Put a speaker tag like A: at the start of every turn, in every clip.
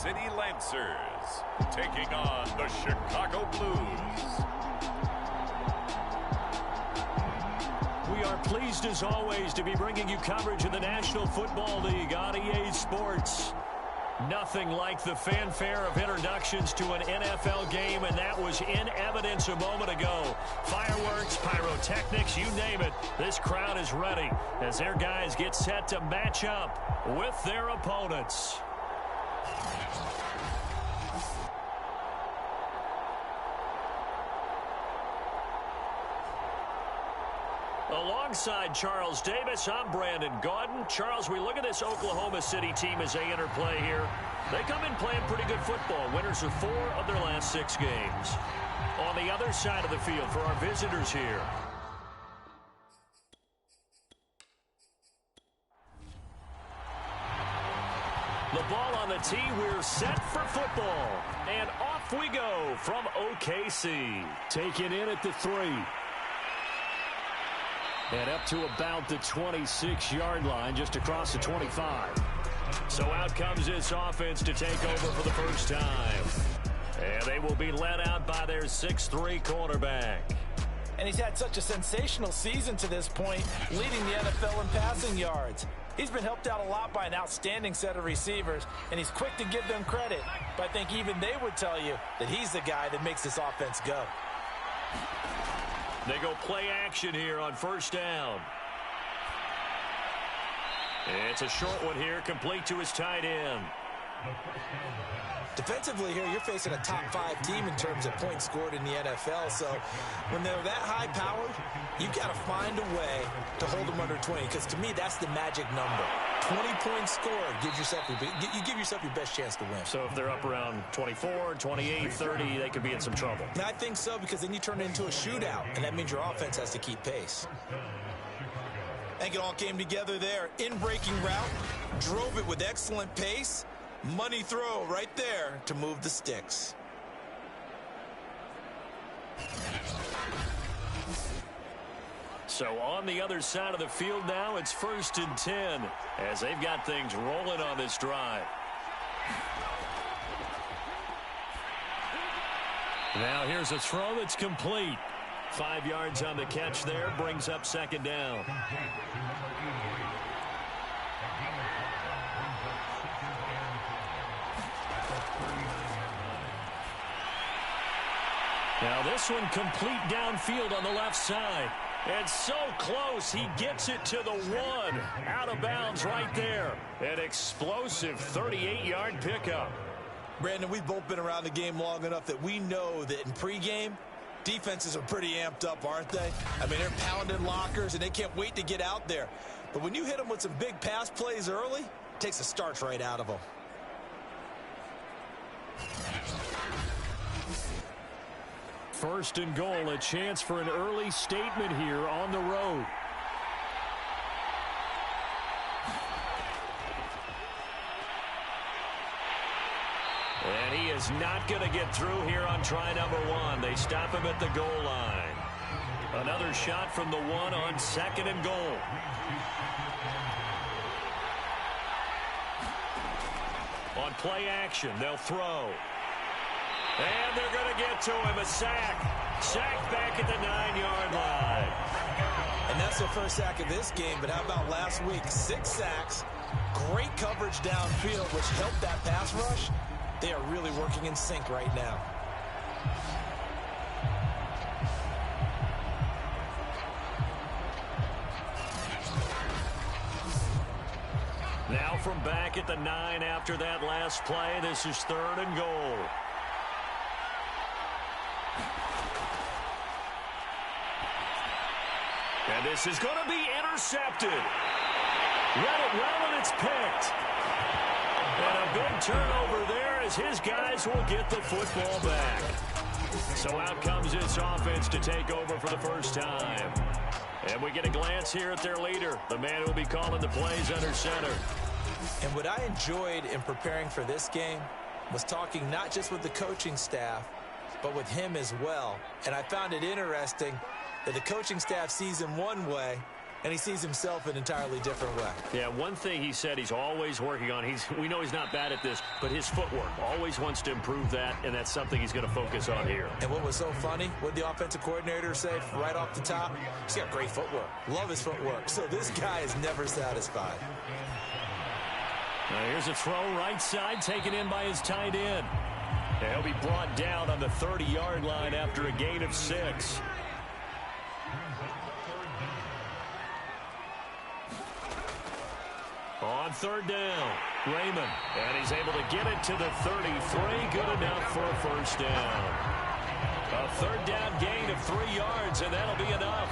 A: City Lancers taking on the Chicago Blues.
B: We are pleased as always to be bringing you coverage of the National Football League on EA Sports. Nothing like the fanfare of introductions to an NFL game, and that was in evidence a moment ago. Fireworks, pyrotechnics, you name it. This crowd is ready as their guys get set to match up with their opponents. Alongside Charles Davis, I'm Brandon Gaudin. Charles, we look at this Oklahoma City team as they interplay here. They come in playing pretty good football. Winners of 4 of their last 6 games. On the other side of the field for our visitors here. The ball on the tee. We're set for football. And off we go from OKC. Taken in at the 3. And up to about the 26-yard line, just across the 25. So out comes this offense to take over for the first time. And they will be led out by their 6'3" quarterback.
C: And he's had such a sensational season to this point, leading the NFL in passing yards. He's been helped out a lot by an outstanding set of receivers, and he's quick to give them credit. But I think even they would tell you that he's the guy that makes this offense go.
B: They go play action here on first down. It's a short one here, complete to his tight end.
C: Defensively here, you're facing a top 5 team in terms of points scored in the NFL. So when they're that high-powered, you've got to find a way to hold them under 20. Because to me, that's the magic number. 20 points scored gives yourself you give yourself your best chance to win.
B: So if they're up around 24, 28, 30, they could be in some trouble.
C: And I think so, because then you turn it into a shootout, and that means your offense has to keep pace. I think it all came together there. In-breaking route, drove it with excellent pace. Money throw right there to move the sticks.
B: So on the other side of the field now, it's 1st and 10 as they've got things rolling on this drive. Now here's a throw that's complete. 5 yards on the catch there, brings up 2nd down. Now this one complete downfield on the left side. And so close, he gets it to the 1. Out of bounds right there. An explosive 38-yard pickup.
C: Brandon, we've both been around the game long enough that we know that in pregame, defenses are pretty amped up, aren't they? I mean, they're pounding lockers, and they can't wait to get out there. But when you hit them with some big pass plays early, it takes the starch right out of them.
B: First and goal, a chance for an early statement here on the road. And he is not going to get through here on try number 1. They stop him at the goal line. Another shot from the 1 on 2nd and goal. On play action, they'll throw. And they're going to get to him, a sack. Sacked back at the 9-yard line.
C: And that's the first sack of this game, but how about last week? 6 sacks, great coverage downfield, which helped that pass rush. They are really working in sync right now.
B: Now from back at the 9 after that last play, this is 3rd and goal. And this is going to be intercepted. Read it well, and it's picked. And a big turnover there as his guys will get the football back. So out comes this offense to take over for the first time. And we get a glance here at their leader, the man who will be calling the plays under center.
C: And what I enjoyed in preparing for this game was talking not just with the coaching staff, but with him as well. And I found it interesting that the coaching staff sees him one way and he sees himself an entirely different way.
B: Yeah, one thing he said he's always working on, we know he's not bad at this, but his footwork, always wants to improve that, and that's something he's going to focus on here.
C: And what was so funny, what the offensive coordinator say right off the top? He's got great footwork. Love his footwork. So this guy is never satisfied.
B: Now here's a throw right side, taken in by his tight end. And he'll be brought down on the 30-yard line after a gain of 6. On third down, Raymond. And he's able to get it to the 33. Good enough for a first down. A third down gain of 3 yards, and that'll be enough.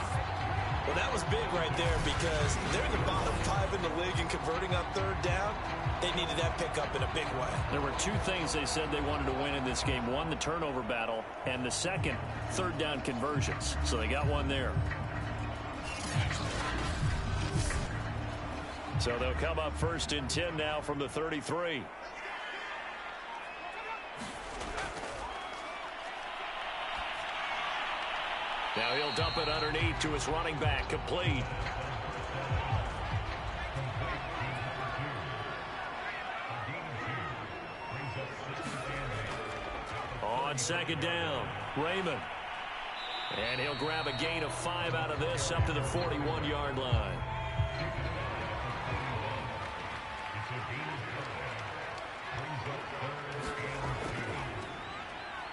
C: Well, that was big right there because they're the bottom 5 in the league in converting on third down. They needed that pickup in a big way.
B: There were 2 things they said they wanted to win in this game. One, the turnover battle, and the second, third down conversions. So they got one there. So they'll come up first and 10 now from the 33. Now he'll dump it underneath to his running back, complete. On second down, Raymond. And he'll grab a gain of 5 out of this up to the 41-yard line.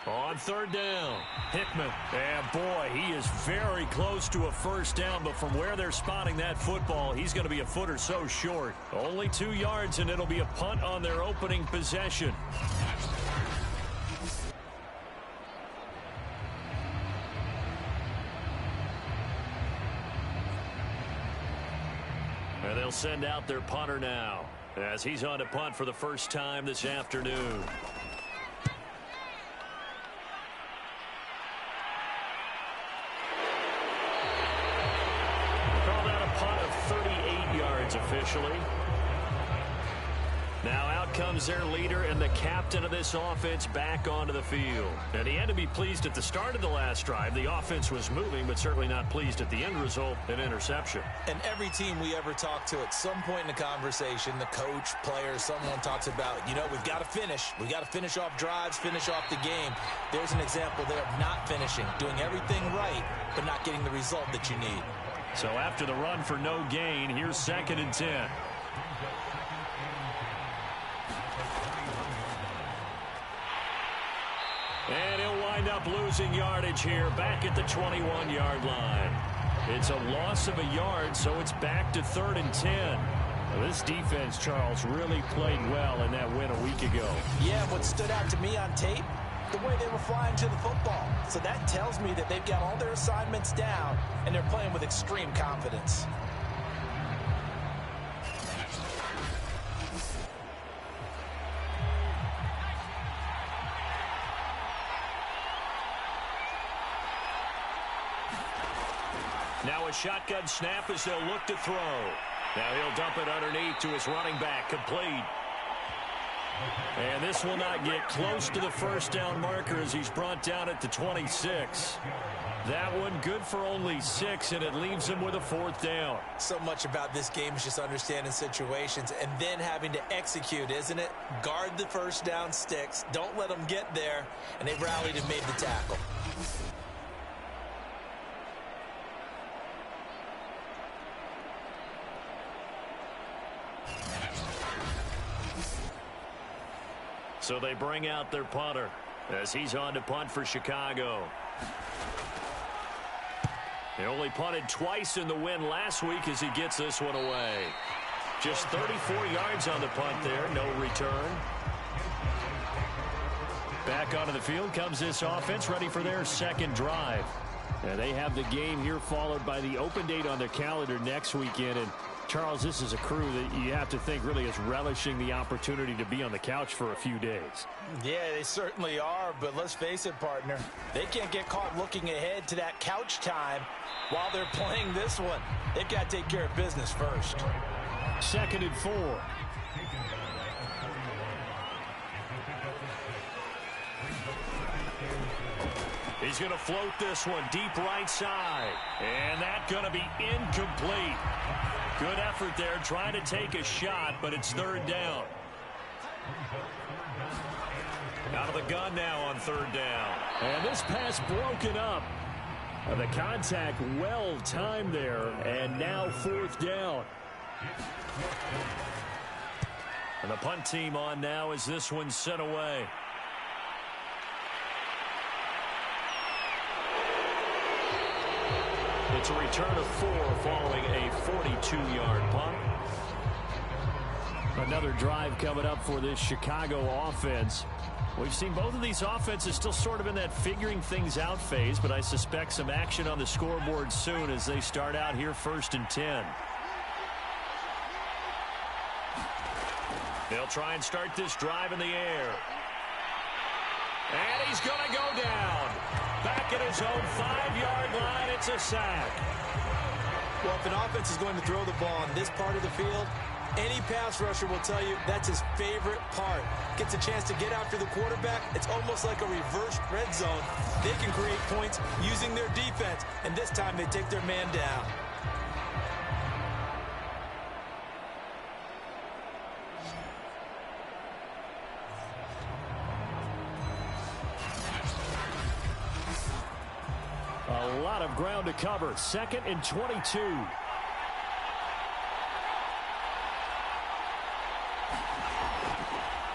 B: On third down, Hickman. And boy, he is very close to a first down, but from where they're spotting that football, he's going to be a foot or so short. Only 2 yards, and it'll be a punt on their opening possession. And they'll send out their punter now, as he's on to punt for the first time this afternoon. Officially. Now out comes their leader and the captain of this offense back onto the field. And he had to be pleased at the start of the last drive. The offense was moving, but certainly not pleased at the end result, an interception.
C: And every team we ever talk to at some point in the conversation, the coach, player, someone talks about, you know, we've got to finish. We've got to finish off drives, finish off the game. There's an example there of not finishing, doing everything right, but not getting the result that you need.
B: So after the run for no gain, here's second and 10. And he'll wind up losing yardage here back at the 21-yard line. It's a loss of a yard, so it's back to 3rd and 10. Now, this defense, Charles, really played well in that win a week ago.
C: Yeah, what stood out to me on tape, the way they were flying to the football. So that tells me that they've got all their assignments down, and they're playing with extreme confidence.
B: Now a shotgun snap as they'll look to throw. Now he'll dump it underneath to his running back, complete. And this will not get close to the first down marker as he's brought down at the 26. That one good for only 6, and it leaves him with a 4th down.
C: So much about this game is just understanding situations and then having to execute, isn't it? Guard the first down sticks. Don't let them get there. And they rallied and made the tackle.
B: So they bring out their punter as he's on to punt for Chicago. He only punted twice in the win last week as he gets this one away. Just 34 yards on the punt there, no return. Back onto the field comes this offense, ready for their second drive. And they have the game here followed by the open date on their calendar next weekend. And Charles, this is a crew that you have to think really is relishing the opportunity to be on the couch for a few days.
C: Yeah, they certainly are, but let's face it, partner. They can't get caught looking ahead to that couch time while they're playing this one. They've got to take care of business first.
B: 2nd and 4. He's going to float this one deep right side. And that's going to be incomplete. Good effort there trying to take a shot, but it's third down. Out of the gun now on third down.
D: And this pass broken up. The contact well timed there, and now fourth down.
B: And the punt team on now as this one's sent away. It's a return of 4 following a 42-yard punt.
D: Another drive coming up for this Chicago offense.
B: We've seen both of these offenses still sort of in that figuring things out phase, but I suspect some action on the scoreboard soon as they start out here 1st and 10. They'll try and start this drive in the air. And he's going to go down. Back at his own 5-yard line, it's a sack.
C: Well, if an offense is going to throw the ball on this part of the field, any pass rusher will tell you that's his favorite part. Gets a chance to get after the quarterback. It's almost like a reverse red zone. They can create points using their defense, and this time they take their man down.
D: A lot of ground to cover. 2nd and 22.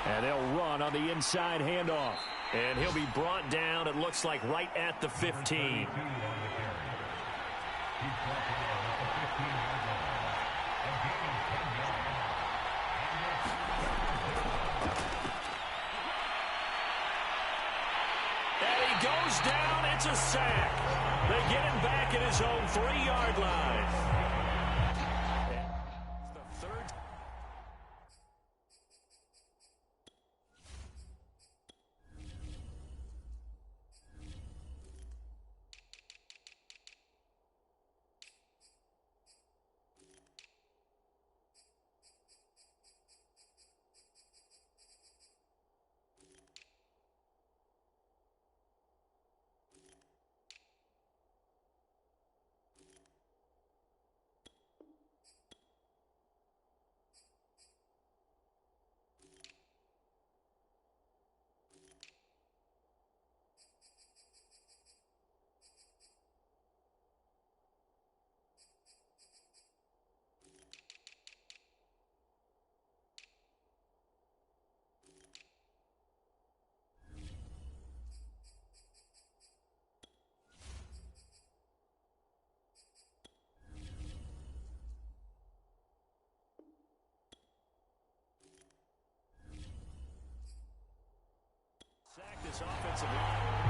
D: And they'll run on the inside handoff.
B: And he'll be brought down, it looks like, right at the 15. And he goes down. It's a sack. They get him back at his own 3-yard line. Sack this offensive line.